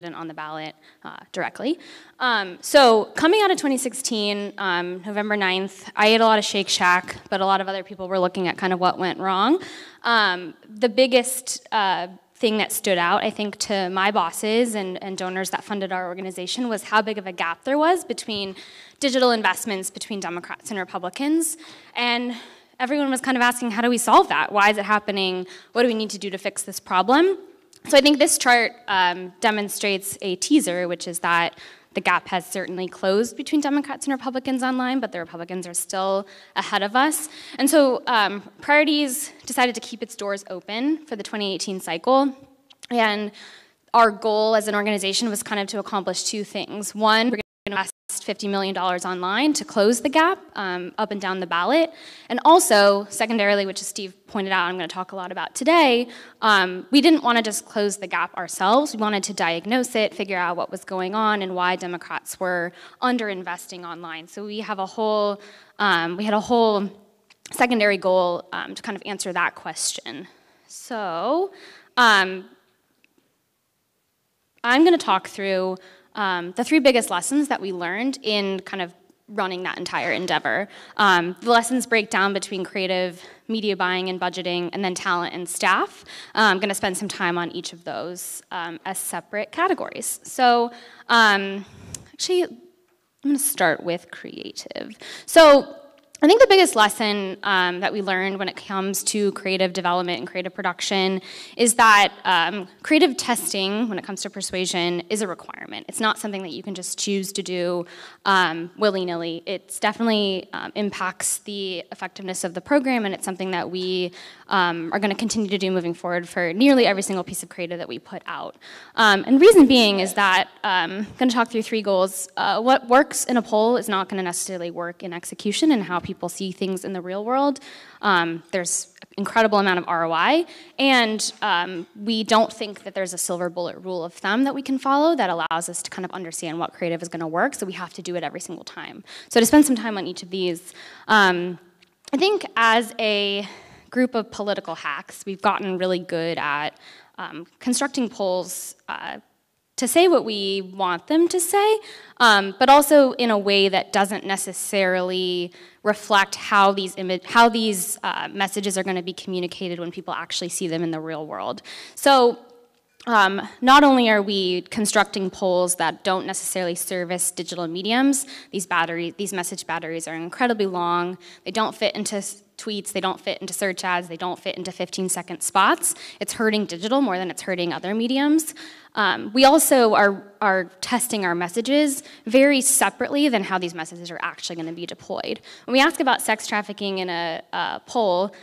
on the ballot directly. So coming out of 2016, November 9th, I ate a lot of Shake Shack, but a lot of other people were looking at kind of what went wrong. The biggest thing that stood out, I think, to my bosses and donors that funded our organization was how big of a gap there was between digital investments between Democrats and Republicans. And everyone was kind of asking, how do we solve that? Why is it happening? What do we need to do to fix this problem? So I think this chart demonstrates a teaser, which is that the gap has certainly closed between Democrats and Republicans online, but the Republicans are still ahead of us. And so Priorities decided to keep its doors open for the 2018 cycle. And our goal as an organization was kind of to accomplish two things. One, we're going to invest $50 million online to close the gap up and down the ballot. And also, secondarily, which as Steve pointed out, I'm going to talk a lot about today, we didn't want to just close the gap ourselves. We wanted to diagnose it, figure out what was going on and why Democrats were underinvesting online. So we have a whole, we had a whole secondary goal to kind of answer that question. So I'm going to talk through the three biggest lessons that we learned in kind of running that entire endeavor. The lessons break down between creative, media buying and budgeting, and then talent and staff. I'm going to spend some time on each of those as separate categories. So actually, I'm going to start with creative. So I think the biggest lesson that we learned when it comes to creative development and creative production is that creative testing, when it comes to persuasion, is a requirement. It's not something that you can just choose to do willy-nilly. It definitely impacts the effectiveness of the program, and it's something that we are going to continue to do moving forward for nearly every single piece of creative that we put out. And reason being is that I'm going to talk through three goals. What works in a poll is not going to necessarily work in execution and how people see things in the real world. There's an incredible amount of ROI, and we don't think that there's a silver bullet rule of thumb that we can follow that allows us to kind of understand what creative is going to work, so we have to do it every single time. So to spend some time on each of these, I think as a group of political hacks, we've gotten really good at constructing polls to say what we want them to say, but also in a way that doesn't necessarily reflect how these messages are going to be communicated when people actually see them in the real world. So not only are we constructing polls that don't necessarily service digital mediums, these message batteries are incredibly long. They don't fit into tweets, they don't fit into search ads, they don't fit into 15-second spots. It's hurting digital more than it's hurting other mediums. We also are testing our messages very separately than how these messages are actually going to be deployed. When we ask about sex trafficking in a poll,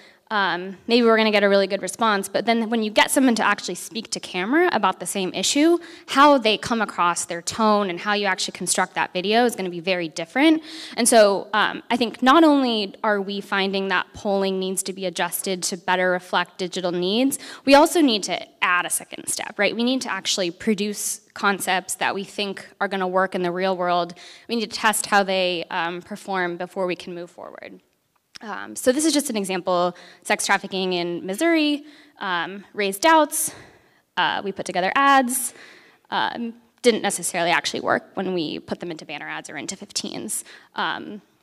maybe we're going to get a really good response, but then when you get someone to actually speak to camera about the same issue, how they come across, their tone, and how you actually construct that video is going to be very different. And so I think not only are we finding that polling needs to be adjusted to better reflect digital needs, we also need to add a second step, right? We need to actually produce concepts that we think are going to work in the real world. We need to test how they perform before we can move forward. So this is just an example. Sex trafficking in Missouri raised doubts. We put together ads. Didn't necessarily actually work when we put them into banner ads or into 15s.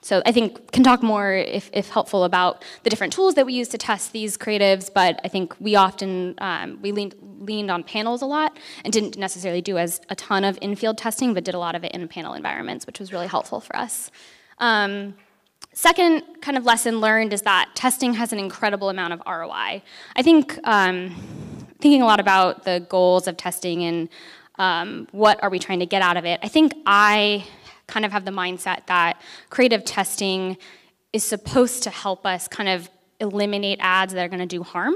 So I think can talk more, if helpful, about the different tools that we use to test these creatives, but I think we often, we leaned on panels a lot and didn't necessarily do a ton of in-field testing, but did a lot of it in panel environments, which was really helpful for us. Second kind of learned is that testing has an incredible amount of ROI. I think thinking a lot about the goals of testing and what are we trying to get out of it, I think I kind of have the mindset that creative testing is supposed to help us kind of eliminate ads that are going to do harm.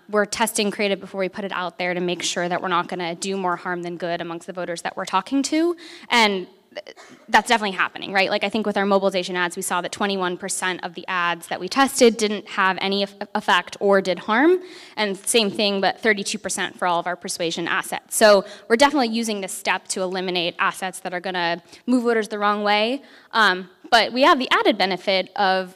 We're testing creative before we put it out there to make sure that we're not going to do more harm than good amongst the voters that we're talking to. And that's definitely happening, right? Like I think with our mobilization ads, we saw that 21% of the ads that we tested didn't have any effect or did harm, and same thing, but 32% for all of our persuasion assets. So we're definitely using this step to eliminate assets that are going to move voters the wrong way, but we have the added benefit of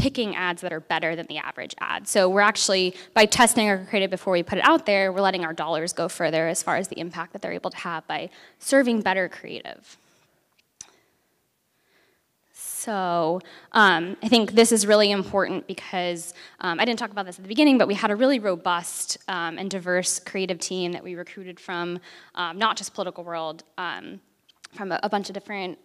picking ads that are better than the average ad. So we're actually, by testing our creative before we put it out there, we're letting our dollars go further as far as the impact that they're able to have by serving better creative. So I think this is really important because I didn't talk about this at the beginning, but we had a really robust and diverse creative team that we recruited from not just political world, from a bunch of different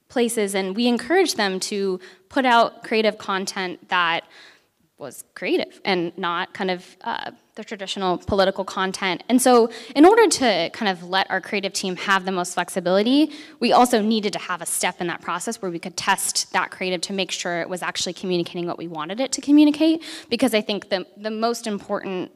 places, and we encouraged them to put out creative content that was creative and not kind of the traditional political content. And so in order to kind of let our creative team have the most flexibility, we also needed to have a step in that process where we could test that creative to make sure it was actually communicating what we wanted it to communicate. Because I think the most important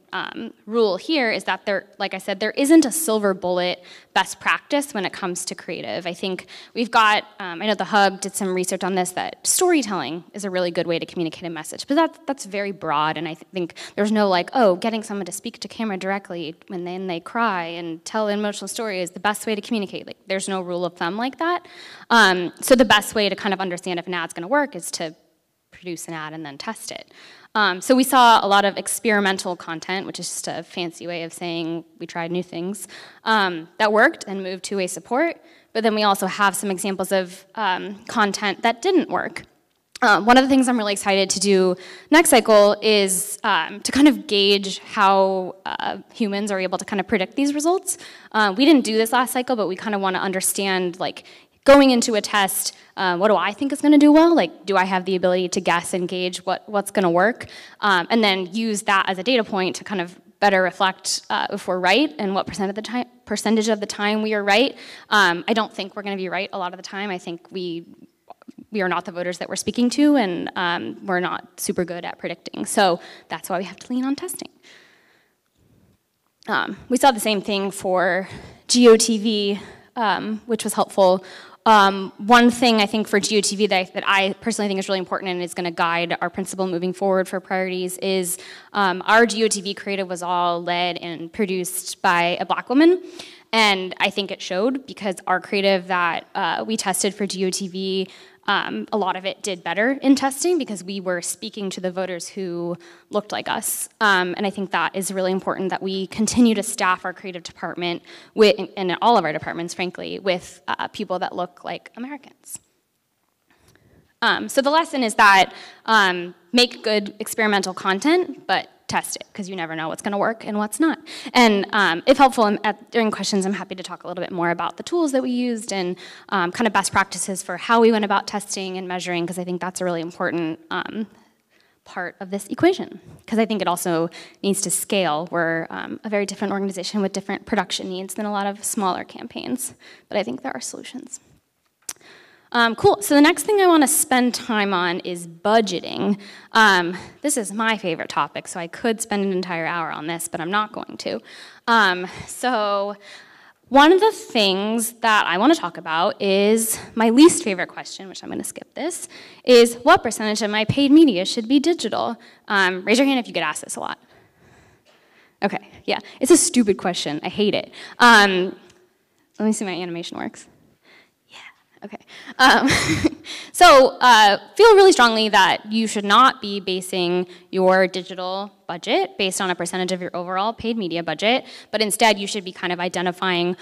rule here is that there, like I said, there isn't a silver bullet best practice when it comes to creative. I think we've got, I know the Hub did some research on this, that storytelling is a really good way to communicate a message, but that's very broad, and I think there's no like, oh, getting someone to speak to camera directly when then they cry and tell an emotional story is the best way to communicate. Like, there's no rule of thumb like that. So the best way to kind of understand if an ad's gonna work is to produce an ad and then test it. So we saw a lot of experimental content, which is just a fancy way of saying we tried new things, that worked and moved two-way support, but then we also have some examples of content that didn't work. One of the things I'm really excited to do next cycle is to kind of gauge how humans are able to kind of predict these results. We didn't do this last cycle, but we kind of want to understand, like, going into a test, what do I think is going to do well? Like, do I have the ability to guess and gauge what's going to work? And then use that as a data point to kind of better reflect if we're right and what percentage of the time we are right. I don't think we're going to be right a lot of the time. I think we are not the voters that we're speaking to, and we're not super good at predicting. So that's why we have to lean on testing. We saw the same thing for GOTV, which was helpful. One thing I think for GOTV that I personally think is really important and is going to guide our principle moving forward for priorities is our GOTV creative was all led and produced by a Black woman. And I think it showed, because our creative that we tested for GOTV, a lot of it did better in testing because we were speaking to the voters who looked like us. And I think that is really important, that we continue to staff our creative department with, and all of our departments, frankly, with people that look like Americans. So the lesson is that make good experimental content, but test it, because you never know what's going to work and what's not. And if helpful, during questions, I'm happy to talk a little bit more about the tools that we used and kind of best practices for how we went about testing and measuring, because I think that's a really important part of this equation, because I think it also needs to scale. We're a very different organization with different production needs than a lot of smaller campaigns, but I think there are solutions. Cool, so the next thing I want to spend time on is budgeting. This is my favorite topic, so I could spend an entire hour on this, but I'm not going to. So one of the things that I want to talk about is my least favorite question, which I'm going to skip this, is what percentage of my paid media should be digital? Raise your hand if you get asked this a lot. Okay, yeah, it's a stupid question. I hate it. Let me see if my animation works. Okay, so feel really strongly that you should not be basing your digital budget based on a percentage of your overall paid media budget, but instead you should be kind of identifying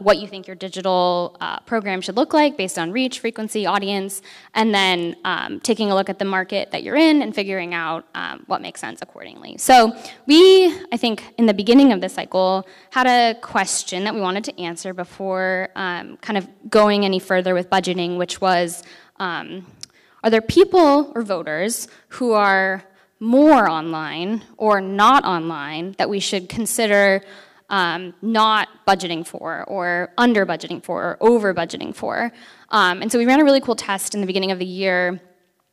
what you think your digital program should look like based on reach, frequency, audience, and then taking a look at the market that you're in and figuring out what makes sense accordingly. So we, I think, in the beginning of the cycle, had a question that we wanted to answer before kind of going any further with budgeting, which was, are there people or voters who are more online or not online that we should consider not budgeting for, or under budgeting for, or over budgeting for? And so we ran a really cool test in the beginning of the year.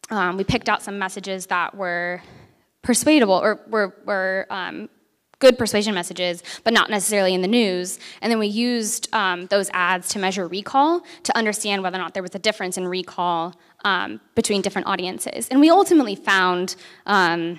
We picked out some messages that were persuadable, or were good persuasion messages, but not necessarily in the news. And then we used those ads to measure recall, to understand whether or not there was a difference in recall between different audiences. And we ultimately found a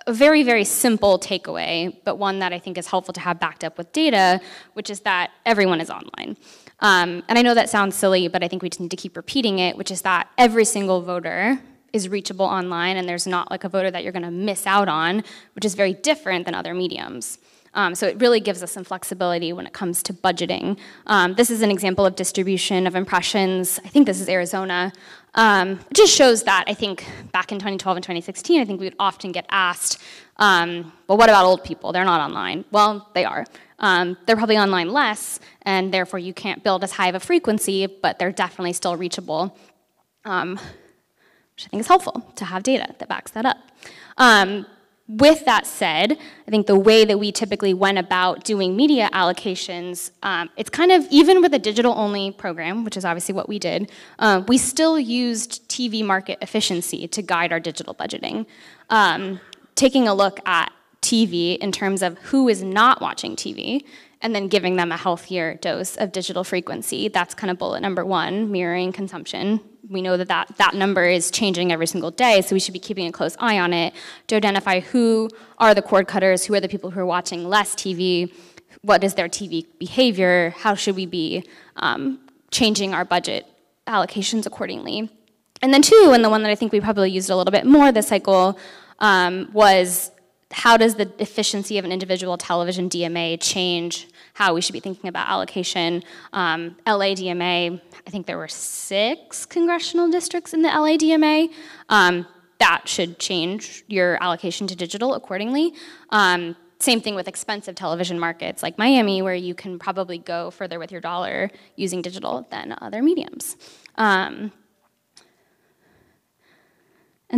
very, very simple takeaway, but one that I think is helpful to have backed up with data, which is that everyone is online. And I know that sounds silly, but I think we just need to keep repeating it, which is that every single voter is reachable online, and there's not like a voter that you're going to miss out on, which is very different than other mediums. So it really gives us some flexibility when it comes to budgeting. This is an example of distribution of impressions. I think this is Arizona. It just shows that, I think, back in 2012 and 2016, I think we would often get asked, well, what about old people? They're not online. Well, they are. They're probably online less, and therefore you can't build as high of a frequency, but they're definitely still reachable, which I think is helpful to have data that backs that up. With that said, I think the way that we typically went about doing media allocations, it's kind of, even with a digital-only program, which is obviously what we did, we still used TV market efficiency to guide our digital budgeting. Taking a look at TV in terms of who is not watching TV, and then giving them a healthier dose of digital frequency. That's kind of bullet number one, mirroring consumption. We know that that number is changing every single day, so we should be keeping a close eye on it to identify who are the cord cutters, who are the people who are watching less TV, what is their TV behavior, how should we be changing our budget allocations accordingly. And then two, and the one that I think we probably used a little bit more this cycle, was how does the efficiency of an individual television DMA change how we should be thinking about allocation. LA DMA, I think there were 6 congressional districts in the LA DMA. That should change your allocation to digital accordingly. Same thing with expensive television markets like Miami, where you can probably go further with your dollar using digital than other mediums. And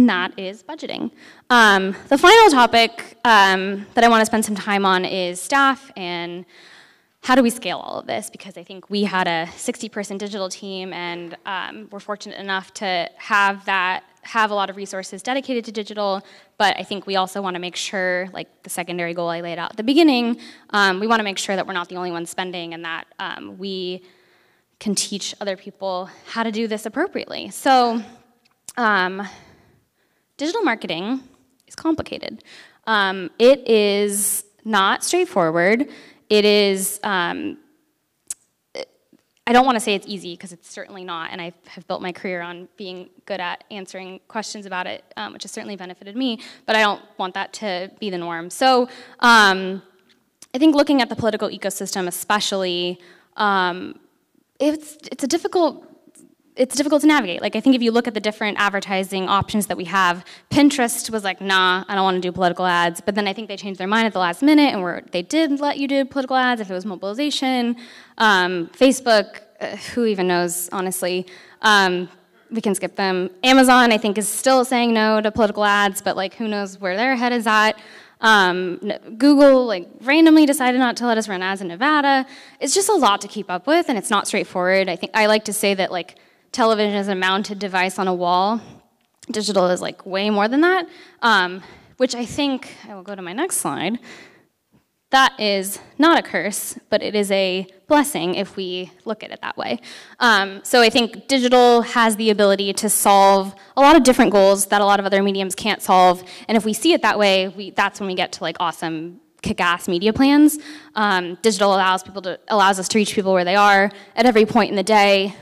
that is budgeting. The final topic that I want to spend some time on is staff and how do we scale all of this? Because I think we had a 60-person digital team, and we're fortunate enough to have a lot of resources dedicated to digital, but I think we also want to make sure, like the secondary goal I laid out at the beginning, we want to make sure that we're not the only ones spending and that we can teach other people how to do this appropriately. So digital marketing is complicated. It is not straightforward. It is, I don't want to say it's easy, because it's certainly not, and I have built my career on being good at answering questions about it, which has certainly benefited me, but I don't want that to be the norm. So I think looking at the political ecosystem especially, it's difficult to navigate. Like, I think if you look at the different advertising options that we have, Pinterest was like, nah, I don't want to do political ads. But then I think they changed their mind at the last minute, and they did let you do political ads if it was mobilization. Facebook, who even knows, honestly. We can skip them. Amazon, I think, is still saying no to political ads, but like, who knows where their head is at. Google randomly decided not to let us run ads in Nevada. It's just a lot to keep up with, and it's not straightforward. I like to say that television is a mounted device on a wall. Digital is way more than that, which I think, I will go to my next slide, that is not a curse, but it is a blessing if we look at it that way. So I think digital has the ability to solve a lot of different goals that a lot of other mediums can't solve, and if we see it that way, that's when we get to awesome kick-ass media plans. Digital allows us to reach people where they are at every point in the day.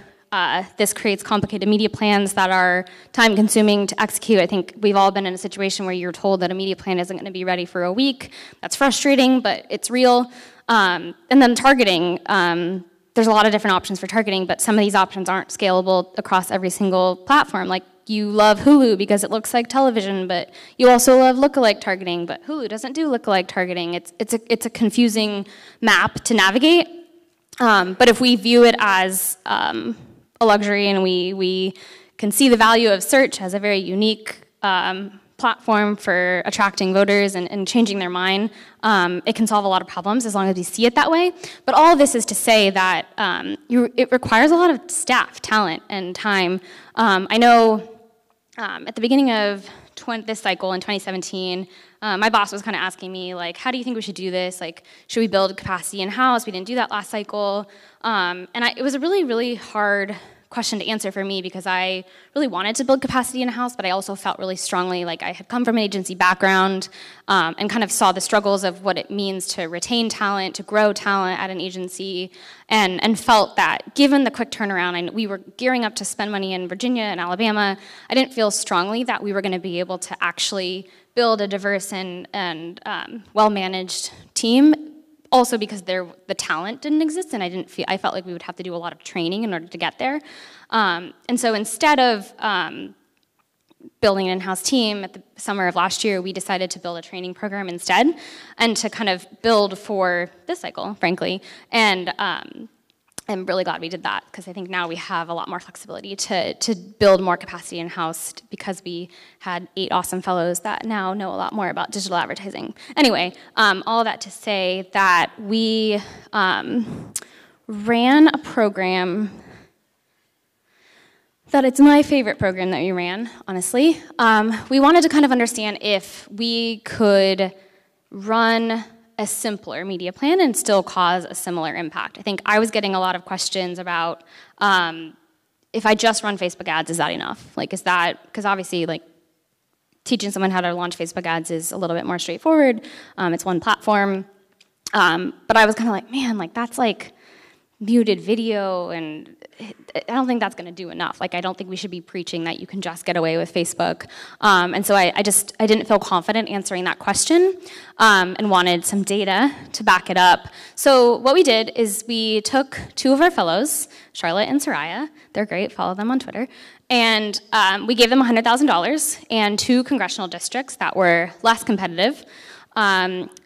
This creates complicated media plans that are time-consuming to execute. I think we've all been in a situation where you're told that a media plan isn't going to be ready for a week. That's frustrating, but it's real. And then targeting. There's a lot of different options for targeting, but some of these options aren't scalable across every single platform. Like, you love Hulu because it looks like television, but you also love lookalike targeting, but Hulu doesn't do lookalike targeting. It's a confusing map to navigate. But if we view it as a luxury, and we can see the value of search as a very unique platform for attracting voters and changing their mind, it can solve a lot of problems as long as we see it that way. But all of this is to say that it requires a lot of staff, talent, and time. I know at the beginning of this cycle in 2017, my boss was kind of asking me, how do you think we should do this? Should we build capacity in-house? We didn't do that last cycle. It was a really, really hard question to answer for me because I really wanted to build capacity in-house, but I also felt really strongly like I had come from an agency background and kind of saw the struggles of what it means to retain talent, to grow talent at an agency, and felt that given the quick turnaround, and we were gearing up to spend money in Virginia and Alabama, I didn't feel strongly that we were going to be able to actually build a diverse and well-managed team. Also because the talent didn't exist, and I felt like we would have to do a lot of training in order to get there. And so instead of building an in-house team at the summer of last year, we decided to build a training program instead, and to kind of build for this cycle, frankly. And I'm really glad we did that, because I think now we have a lot more flexibility to build more capacity in-house, because we had 8 awesome fellows that now know a lot more about digital advertising. Anyway, all that to say that we ran a program that it's my favorite program that we ran, honestly. We wanted to kind of understand if we could run a simpler media plan and still cause a similar impact. I think I was getting a lot of questions about if I just run Facebook ads, is that enough? Like, is that, because obviously, like, teaching someone how to launch Facebook ads is a little bit more straightforward. It's one platform. But I was kind of like, man, like, that's like muted video, and I don't think that's going to do enough. Like, I don't think we should be preaching that you can just get away with Facebook. And so I didn't feel confident answering that question, and wanted some data to back it up. So what we did is we took 2 of our fellows, Charlotte and Soraya. They're great, follow them on Twitter. And we gave them $100,000 and 2 congressional districts that were less competitive.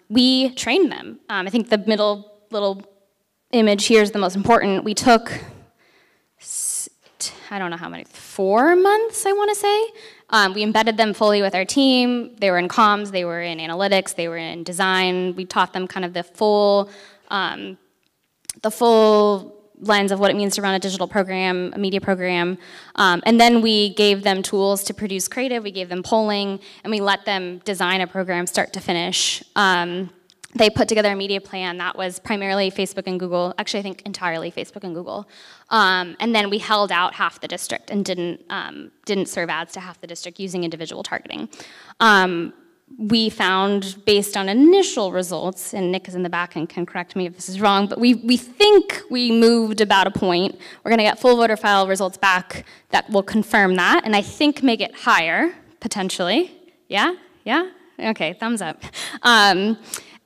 We trained them. I think the middle little image here is the most important. We took, I don't know how many, 4 months, I want to say. We embedded them fully with our team. They were in comms, they were in analytics, they were in design. We taught them kind of the full lens of what it means to run a digital program, a media program. And then we gave them tools to produce creative, we gave them polling, and we let them design a program start to finish. They put together a media plan that was primarily Facebook and Google, actually I think entirely Facebook and Google. And then we held out half the district and didn't serve ads to half the district using individual targeting. We found, based on initial results, and Nick is in the back and can correct me if this is wrong, but we think we moved about a point. We're gonna get full voter file results back that will confirm that, and I think make it higher, potentially. Yeah? Yeah? Okay, thumbs up.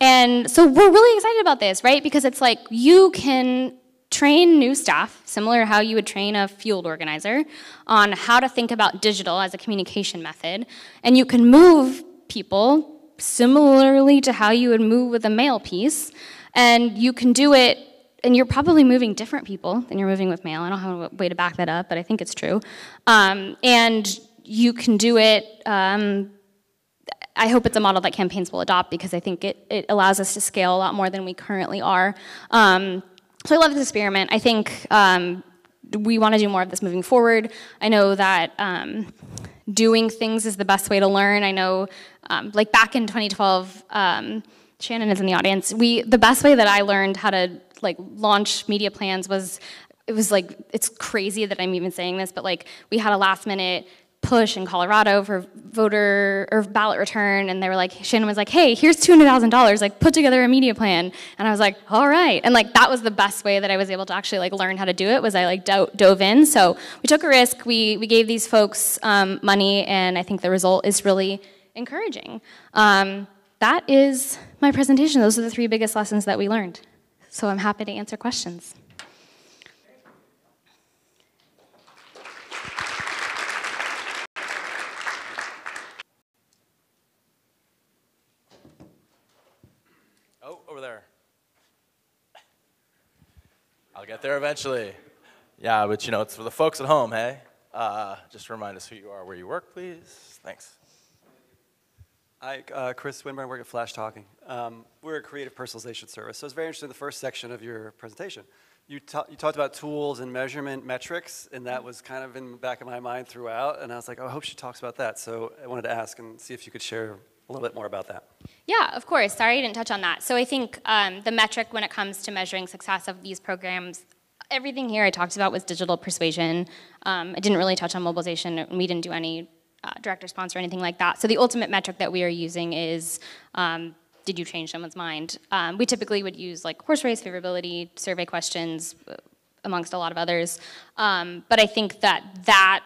And so we're really excited about this, right? Because it's like you can train new staff, similar to how you would train a field organizer, on how to think about digital as a communication method. And you can move people similarly to how you would move with a mail piece. And you can do it, and you're probably moving different people than you're moving with mail. I don't have a way to back that up, but I think it's true. And you can do it, I hope it's a model that campaigns will adopt, because I think it allows us to scale a lot more than we currently are. So I love this experiment. I think we want to do more of this moving forward. I know that doing things is the best way to learn. I know, like back in 2012, Shannon is in the audience. The best way that I learned how to like launch media plans was, it was like, it's crazy that I'm even saying this, but like we had a last minute push in Colorado for voter or ballot return, and they were like, Shannon was like, hey, here's $200,000, like put together a media plan. And I was like, all right. And like that was the best way that I was able to actually like learn how to do it, was I like dove in. So we took a risk, we gave these folks money, and I think the result is really encouraging. That is my presentation. Those are the 3 biggest lessons that we learned. So I'm happy to answer questions. Over there. I'll get there eventually. Yeah, but you know, it's for the folks at home, hey? Just remind us who you are, where you work, please. Thanks. Hi, Chris Winburn, I work at Flash Talking. We're a creative personalization service, so it's very interesting in the first section of your presentation. You talked about tools and measurement metrics, and that was kind of in the back of my mind throughout, and I was like, oh, I hope she talks about that. So I wanted to ask and see if you could share a little bit more about that. Yeah, of course. Sorry I didn't touch on that. So I think the metric when it comes to measuring success of these programs, everything here I talked about was digital persuasion. I didn't really touch on mobilization, and we didn't do any direct response or anything like that. So the ultimate metric that we are using is, did you change someone's mind? We typically would use like horse race, favorability, survey questions, amongst a lot of others. But I think that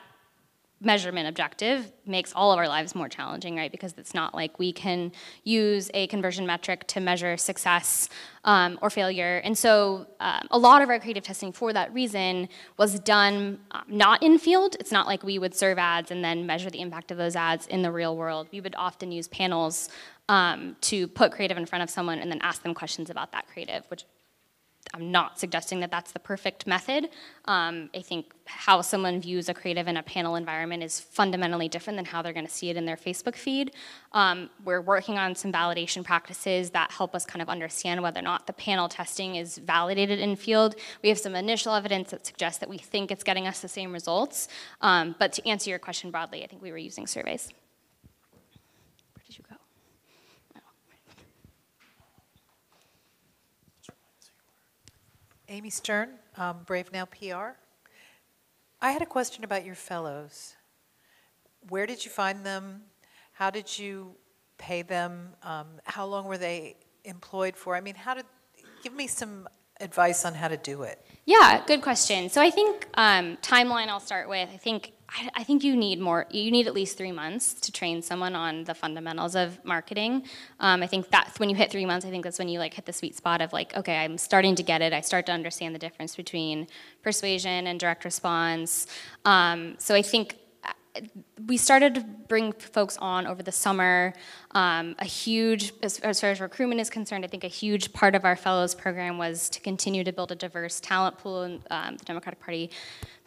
measurement objective makes all of our lives more challenging, right? Because it's not like we can use a conversion metric to measure success or failure. And so a lot of our creative testing for that reason was done not in field. It's not like we would serve ads and then measure the impact of those ads in the real world. We would often use panels to put creative in front of someone and then ask them questions about that creative, which I'm not suggesting that that's the perfect method. I think how someone views a creative in a panel environment is fundamentally different than how they're gonna see it in their Facebook feed. We're working on some validation practices that help us kind of understand whether or not the panel testing is validated in field. We have some initial evidence that suggests that we think it's getting us the same results. But to answer your question broadly, I think we were using surveys. Where did you go? Amy Stern, Brave Now PR. I had a question about your fellows. Where did you find them? How did you pay them? How long were they employed for? I mean, give me some advice on how to do it. Yeah, good question. So I think timeline I'll start with. I think you need at least 3 months to train someone on the fundamentals of marketing. I think that's when you hit 3 months, I think that's when you like hit the sweet spot of like, okay, I'm starting to get it. I start to understand the difference between persuasion and direct response. So I think we started to bring folks on over the summer. As far as recruitment is concerned, I think a huge part of our fellows program was to continue to build a diverse talent pool, and the Democratic Party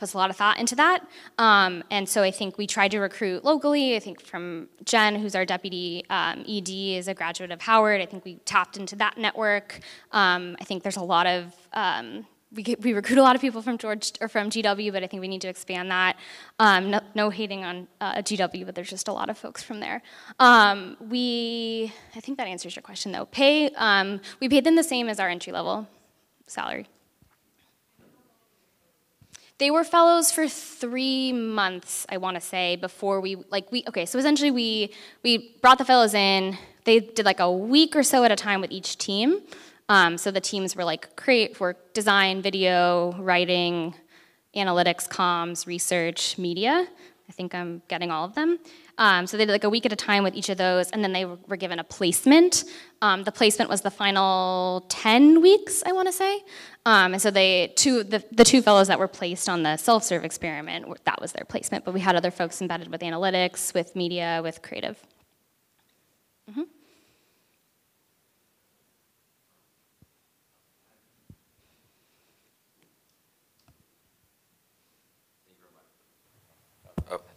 puts a lot of thought into that. And so I think we tried to recruit locally. I think from Jen, who's our deputy ED, is a graduate of Howard. I think we tapped into that network. I think there's a lot of we recruit a lot of people from from GW, but I think we need to expand that. No hating on GW, but there's just a lot of folks from there. I think that answers your question though. We paid them the same as our entry level salary. They were fellows for 3 months, I want to say, before so essentially we brought the fellows in. They did like a week or so at a time with each team. So the teams were like design, video, writing, analytics, comms, research, media. I think I'm getting all of them. So they did like a week at a time with each of those, and then they were given a placement. The placement was the final 10 weeks, I want to say. And so the two fellows that were placed on the self-serve experiment, that was their placement. But we had other folks embedded with analytics, with media, with creative. Mm-hmm.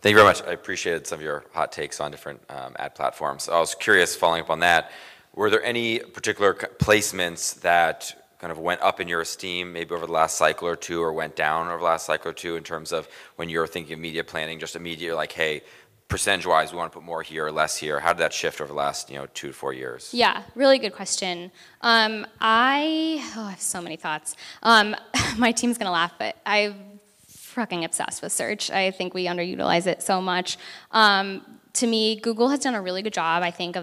Thank you very much. I appreciated some of your hot takes on different ad platforms. I was curious, following up on that, were there any particular placements that kind of went up in your esteem maybe over the last cycle or two, or went down over the last cycle or two in terms of when you're thinking of media planning, just immediately like, hey, percentage-wise, we want to put more here or less here? How did that shift over the last 2 to 4 years? Yeah, really good question. I have so many thoughts. My team's going to laugh, but I've fucking obsessed with search. I think we underutilize it so much. To me, Google has done a really good job, I think,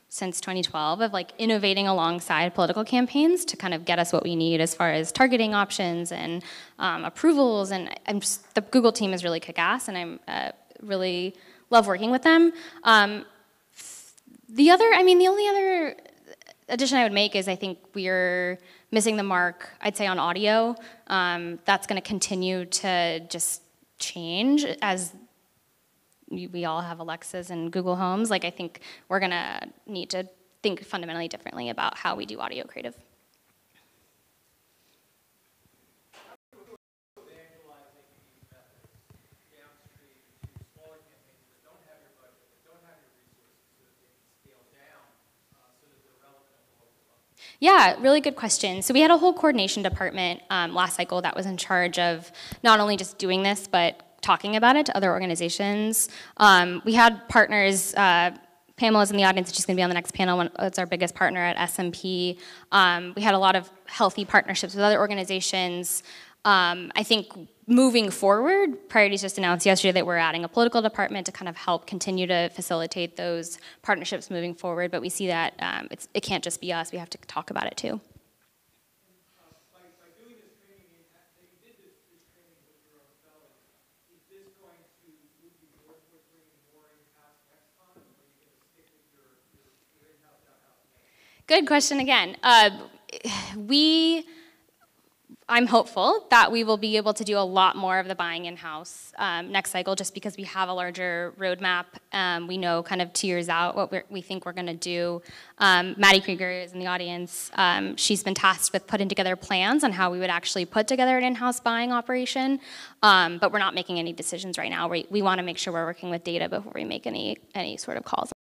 since 2012, of like innovating alongside political campaigns to kind of get us what we need as far as targeting options and approvals. And the Google team is really kick-ass, and I'm really love working with them. The only other addition I would make is I think we're missing the mark, I'd say, on audio. That's going to continue to just change as we all have Alexas and Google Homes. Like, I think we're going to need to think fundamentally differently about how we do audio creative. Yeah, really good question. So we had a whole coordination department last cycle that was in charge of not only just doing this, but talking about it to other organizations. We had partners Pamela's in the audience, she's going to be on the next panel. It's our biggest partner at S&P. We had a lot of healthy partnerships with other organizations. I think moving forward, Priorities just announced yesterday that we're adding a political department to kind of help continue to facilitate those partnerships moving forward. But we see that it can't just be us. We have to talk about it too. Good question again. I'm hopeful that we will be able to do a lot more of the buying in-house next cycle, just because we have a larger roadmap. We know kind of 2 years out what we think we're going to do. Maddie Krieger is in the audience. She's been tasked with putting together plans on how we would actually put together an in-house buying operation, but we're not making any decisions right now. We want to make sure we're working with data before we make any sort of calls.